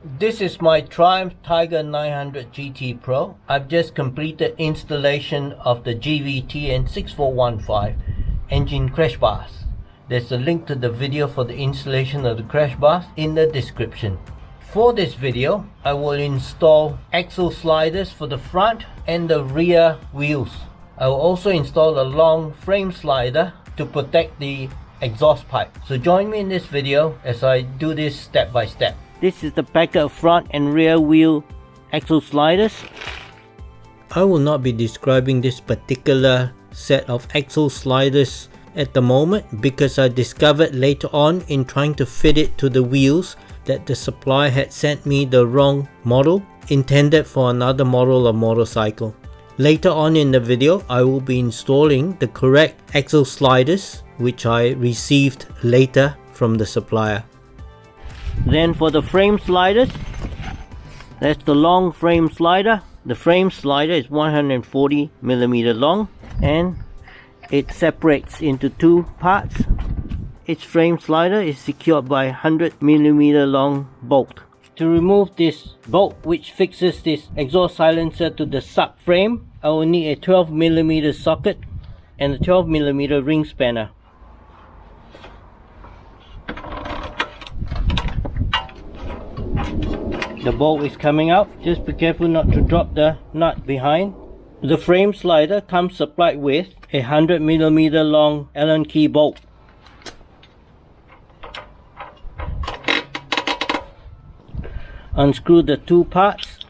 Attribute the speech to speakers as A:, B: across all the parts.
A: This is my Triumph Tiger 900 GT Pro. I've just completed installation of the GVTN 6415 engine crash bars. There's a link to the video for the installation of the crash bars in the description. For this video, I will install axle sliders for the front and the rear wheels. I will also install a long frame slider to protect the exhaust pipe. So join me in this video as I do this step by step. This is the packet of front and rear wheel axle sliders. I will not be describing this particular set of axle sliders at the moment because I discovered later on in trying to fit it to the wheels that the supplier had sent me the wrong model intended for another model of motorcycle. Later on in the video, I will be installing the correct axle sliders which I received later from the supplier. Then for the frame sliders, that's the long frame slider. The frame slider is 140mm long and it separates into two parts. Each frame slider is secured by 100mm long bolt. To remove this bolt which fixes this exhaust silencer to the subframe, I will need a 12mm socket and a 12mm ring spanner. The bolt is coming out. Just be careful not to drop the nut behind. The frame slider comes supplied with a 100mm long Allen key bolt. Unscrew the two parts.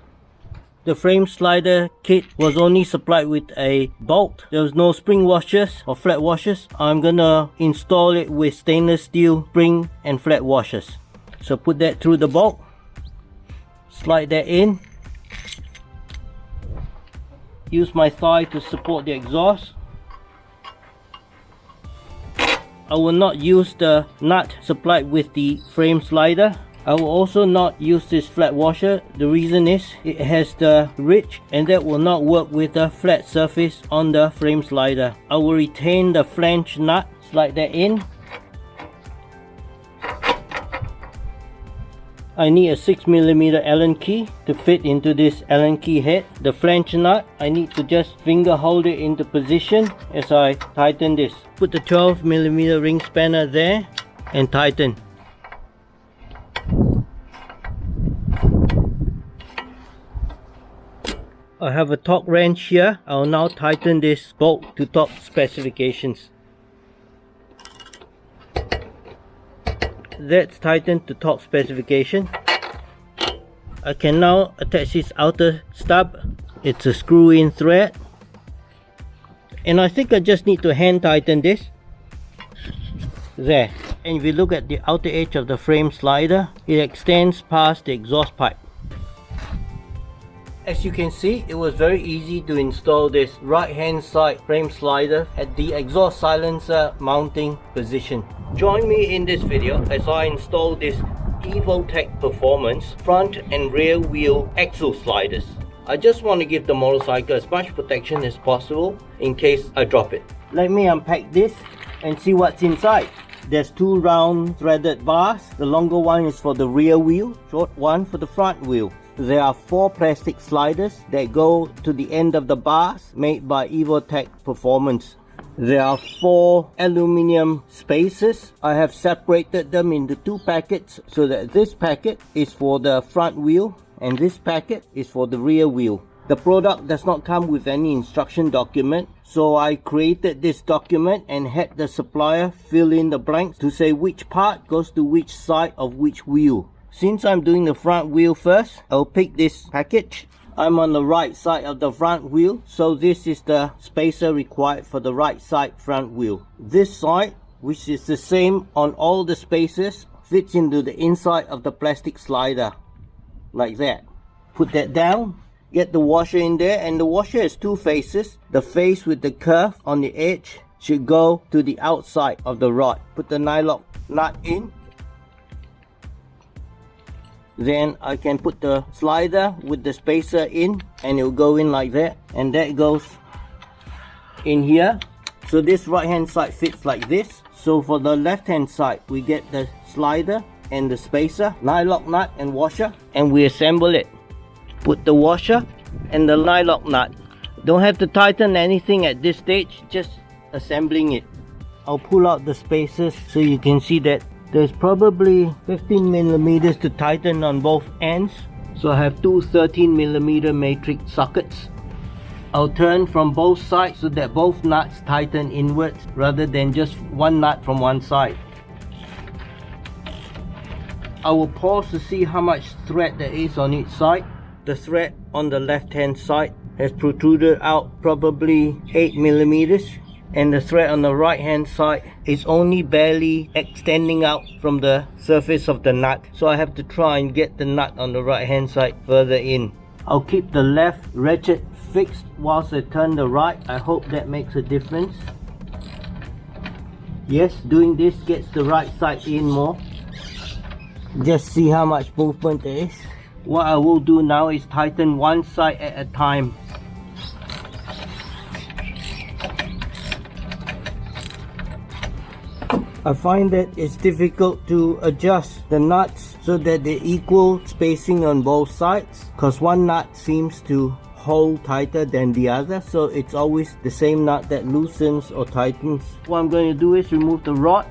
A: The frame slider kit was only supplied with a bolt. There was no spring washers or flat washers. I'm gonna install it with stainless steel spring and flat washers. So put that through the bolt. Slide that in. Use my thigh to support the exhaust. I will not use the nut supplied with the frame slider. I will also not use this flat washer. The reason is it has the ridge and that will not work with the flat surface on the frame slider. I will retain the flange nut. Slide that in. I need a 6mm Allen key to fit into this Allen key head. The flange nut, I need to just finger hold it into position as I tighten this. Put the 12mm ring spanner there and tighten. I have a torque wrench here. I will now tighten this bolt to top specifications. That's tightened to top specification. I can now attach this outer stub. It's a screw-in thread. And I think I just need to hand tighten this. There. And if you look at the outer edge of the frame slider, it extends past the exhaust pipe. As you can see, it was very easy to install this right hand side frame slider at the exhaust silencer mounting position. Join me in this video as I install this Evotech Performance front and rear wheel axle sliders. I just want to give the motorcycle as much protection as possible in case I drop it. Let me unpack this and see what's inside. There's two round threaded bars. The longer one is for the rear wheel, short one for the front wheel. There are 4 plastic sliders that go to the end of the bars made by Evotech Performance. There are 4 aluminum spacers. I have separated them into 2 packets so that this packet is for the front wheel and this packet is for the rear wheel. The product does not come with any instruction document, so I created this document and had the supplier fill in the blanks to say which part goes to which side of which wheel. Since I'm doing the front wheel first, I'll pick this package. I'm on the right side of the front wheel, so this is the spacer required for the right side front wheel. This side, which is the same on all the spacers, fits into the inside of the plastic slider, like that. Put that down, get the washer in there, and the washer has 2 faces. The face with the curve on the edge should go to the outside of the rod. Put the nylock nut in. Then I can put the slider with the spacer in and it will go in like that, and that goes in here. So this right hand side fits like this. So for the left hand side we get the slider and the spacer, nylock nut and washer, and we assemble it. Put the washer and the nylock nut. Don't have to tighten anything at this stage, just assembling it. I'll pull out the spacers so you can see that there's probably 15 millimeters to tighten on both ends. So I have two 13 millimeter matrix sockets. I'll turn from both sides so that both nuts tighten inwards rather than just one nut from one side. I will pause to see how much thread there is on each side. The thread on the left hand side has protruded out probably 8 millimeters, and the thread on the right hand side is only barely extending out from the surface of the nut, so I have to try and get the nut on the right hand side further in. I'll keep the left ratchet fixed whilst I turn the right. I hope that makes a difference. Yes, doing this gets the right side in more. Just see how much movement there is. What I will do now is tighten one side at a time. I find that it's difficult to adjust the nuts so that they equal spacing on both sides, because one nut seems to hold tighter than the other, so it's always the same nut that loosens or tightens. What I'm going to do is remove the rod.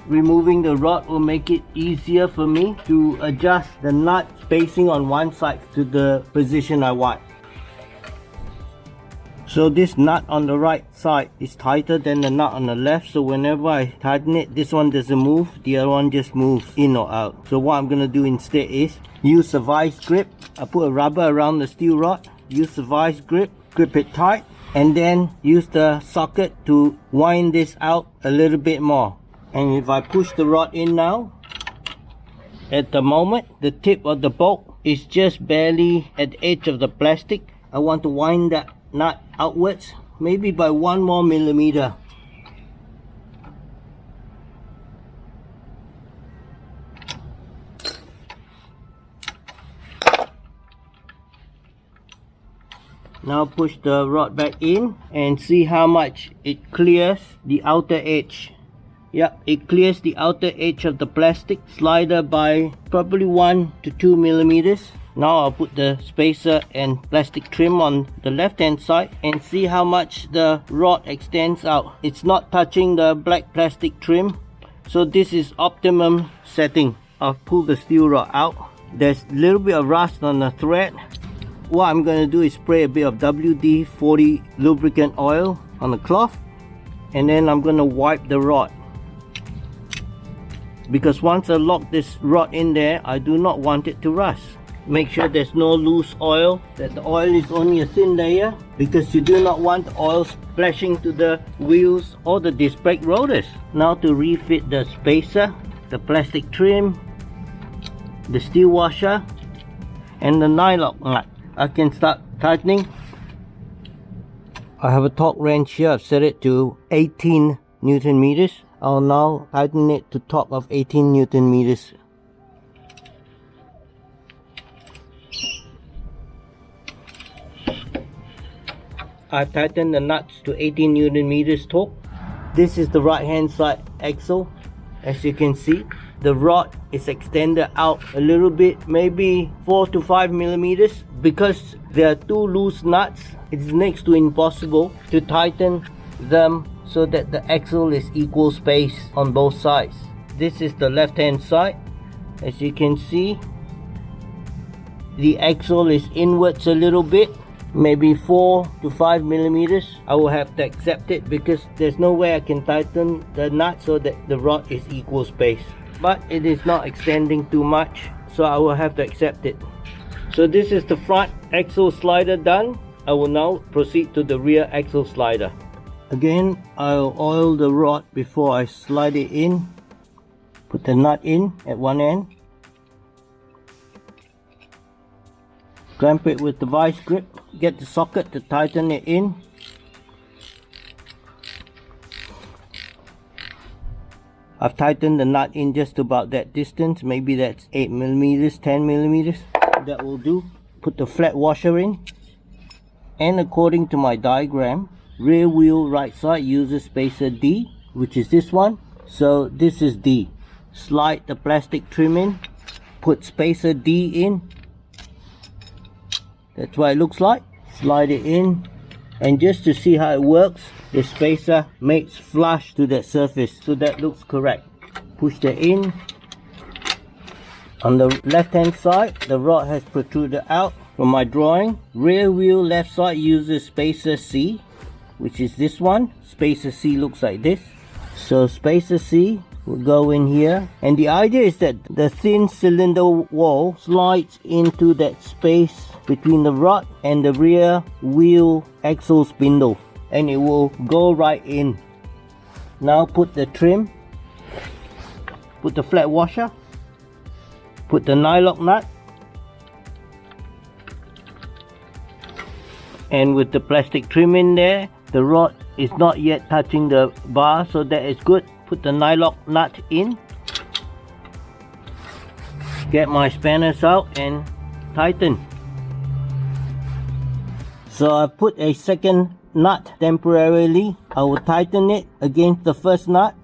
A: Removing the rod will make it easier for me to adjust the nut spacing on one side to the position I want. So this nut on the right side is tighter than the nut on the left, so whenever I tighten it, this one doesn't move, the other one just moves in or out. So what I'm going to do instead is use a vice grip. I put a rubber around the steel rod, use the vice grip, grip it tight, and then use the socket to wind this out a little bit more. And if I push the rod in now, at the moment the tip of the bolt is just barely at the edge of the plastic. I want to wind that nut outwards, maybe by 1 more millimeter. Now push the rod back in and see how much it clears the outer edge. Yep, it clears the outer edge of the plastic slider by probably 1 to 2 millimeters. Now I'll put the spacer and plastic trim on the left hand side and see how much the rod extends out. It's not touching the black plastic trim, so this is optimum setting. I'll pull the steel rod out. There's a little bit of rust on the thread. What I'm going to do is spray a bit of WD-40 lubricant oil on the cloth, and then I'm going to wipe the rod. Because once I lock this rod in there, I do not want it to rust. Make sure there's no loose oil, that the oil is only a thin layer, because you do not want oil splashing to the wheels or the disc brake rotors. Now to refit the spacer, the plastic trim, the steel washer, and the nylock nut. I can start tightening. I have a torque wrench here. I've set it to 18 Newton meters. I'll now tighten it to torque of 18 Newton meters. I've tightened the nuts to 18 Newton meters torque. This is the right hand side axle. As you can see, the rod is extended out a little bit, maybe 4 to 5 millimeters. Because there are two loose nuts, it's next to impossible to tighten them so that the axle is equal space on both sides. This is the left hand side. As you can see, the axle is inwards a little bit, maybe 4 to 5 millimeters. I will have to accept it because there's no way I can tighten the nut so that the rod is equal space. But it is not extending too much, so I will have to accept it. So this is the front axle slider done. I will now proceed to the rear axle slider. Again, I'll oil the rod before I slide it in. Put the nut in at one end. Clamp it with the vice grip. Get the socket to tighten it in. I've tightened the nut in just about that distance. Maybe that's 8 millimeters, 10 millimeters. That will do. Put the flat washer in. And according to my diagram, rear wheel right side uses spacer D, which is this one. So this is D. slide the plastic trim in, put spacer D in. That's what it looks like. Slide it in, and just to see how it works, the spacer makes flush to that surface, so that looks correct. Push that in. On the left hand side, the rod has protruded out from my drawing. Rear wheel left side uses spacer C, which is this one. Spacer C looks like this. So spacer C will go in here, and the idea is that the thin cylinder wall slides into that space between the rod and the rear wheel axle spindle, and it will go right in. Now put the trim, put the flat washer, put the nylock nut, and with the plastic trim in there, the rod is not yet touching the bar, so that is good. Put the nylock nut in, get my spanners out and tighten. So I put a second nut temporarily. I will tighten it against the first nut.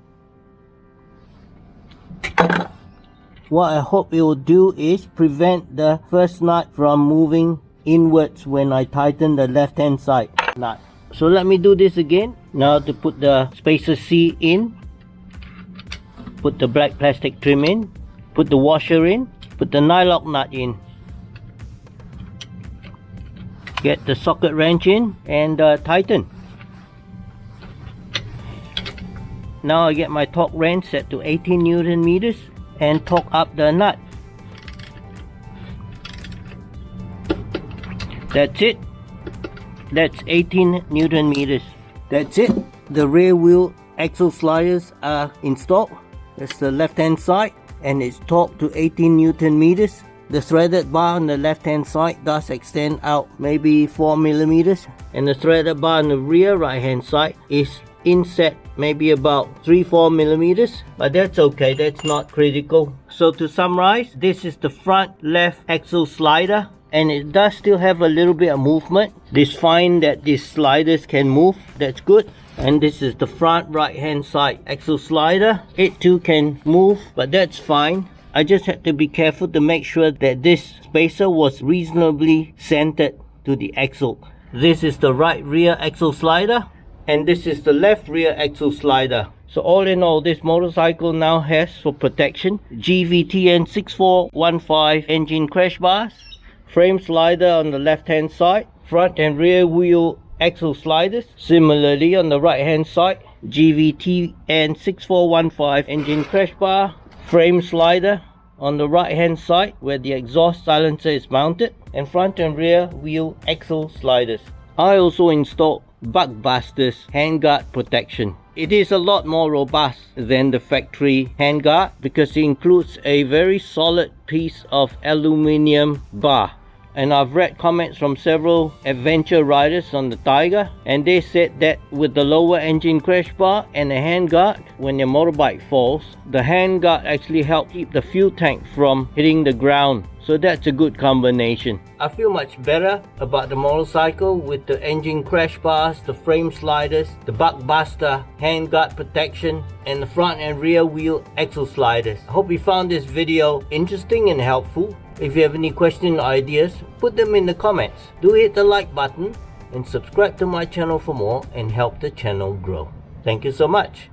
A: What I hope it will do is prevent the first nut from moving inwards when I tighten the left hand side nut. So let me do this again. Now to put the spacer C in, put the black plastic trim in, put the washer in, put the nylock nut in, get the socket wrench in, and tighten. Now I get my torque wrench set to 18 Newton meters and torque up the nut. That's it. That's 18 Newton meters. That's it. The rear wheel axle sliders are installed. That's the left hand side, and it's torqued to 18 Newton meters. The threaded bar on the left hand side does extend out maybe 4 millimeters, and the threaded bar on the rear right hand side is inset maybe about 3-4 millimeters, but that's okay, that's not critical. So to summarize, this is the front left axle slider, and it does still have a little bit of movement. It's fine that these sliders can move, that's good. And this is the front right hand side axle slider. It too can move, but that's fine. I just had to be careful to make sure that this spacer was reasonably centered to the axle. This is the right rear axle slider, and this is the left rear axle slider. So all in all, this motorcycle now has, for protection, GVTN 6415 engine crash bars, frame slider on the left hand side, front and rear wheel axle sliders. Similarly on the right hand side, GVTN 6415 engine crash bar, frame slider on the right hand side where the exhaust silencer is mounted, and front and rear wheel axle sliders. I also installed Buckbusters handguard protection. It is a lot more robust than the factory handguard because it includes a very solid piece of aluminium bar. And I've read comments from several adventure riders on the Tiger, and they said that with the lower engine crash bar and a handguard, when your motorbike falls, the handguard actually helps keep the fuel tank from hitting the ground. So that's a good combination. I feel much better about the motorcycle with the engine crash bars, the frame sliders, the Buckbuster handguard protection, and the front and rear wheel axle sliders. I hope you found this video interesting and helpful. If you have any questions or ideas, put them in the comments. Do hit the like button and subscribe to my channel for more and help the channel grow. Thank you so much.